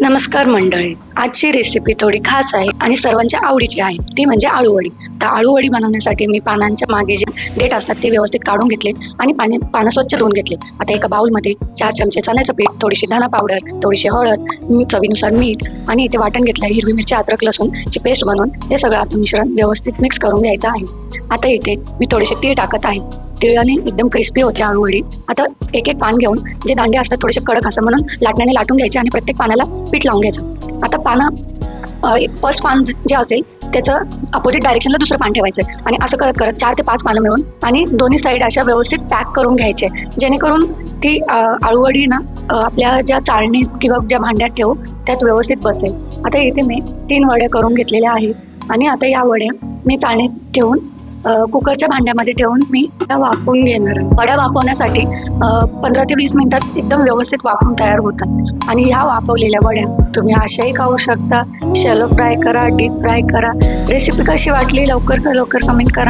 नमस्कार मंडळी. आजची रेसिपी थोडी खास आहे आणि सर्वांच्या आवडीची आहे, ती म्हणजे आळूवडी. तर आळूवडी बनवण्यासाठी मी पानांच्या मागे जे देठ असतात ते व्यवस्थित काढून घेतले आणि पानं स्वच्छ धुवून घेतले. आता एका बाउलमध्ये 4 चमचे चण्याचं पीठ, थोडीशी धना पावडर, थोडीशी हळद, चवीनुसार मीठ आणि इथे वाटण घेतलं आहे हिरवी मिरची, अद्रक, लसूणची पेस्ट बनवून हे सगळं आता मिश्रण व्यवस्थित मिक्स करून घ्यायचं आहे. आता इथे मी थोडेसे तीळ टाकत आहे. तिळाने एकदम क्रिस्पी होते आळूवडी. आता एक एक पान घेऊन जे दांडे असतात थोडेसे कडक असं म्हणून लाटण्याने लाटून घ्यायचे आणि प्रत्येक पानाला पीठ लावून घ्यायचं. आता फर्स्ट पान जे असेल त्याचं अपोजिट डायरेक्शनला दुसरं पान ठेवायचं आणि असं करत करत 4 ते 5 पानं मिळून आणि दोन्ही साईड अशा व्यवस्थित पॅक करून घ्यायचे, जेणेकरून ती आळूवडी ना आपल्या ज्या चाळणीत किंवा ज्या भांड्यात ठेवू त्यात व्यवस्थित बसेल. आता इथे मी 3 वड्या करून घेतलेल्या आहेत आणि आता या वड्या मी चाळणीत ठेवून कुकरच्या भांड्यामध्ये ठेवून मी त्या वाफवून घेणार. वड्या वाफवण्यासाठी 15 ते 20 मिनिटात एकदम व्यवस्थित वाफवून तयार होतात आणि ह्या वाफवलेल्या वड्या तुम्ही अशाही खाऊ शकता, शॅलो फ्राय करा, डीप फ्राय करा. रेसिपी कशी वाटली लवकर कमेंट करा.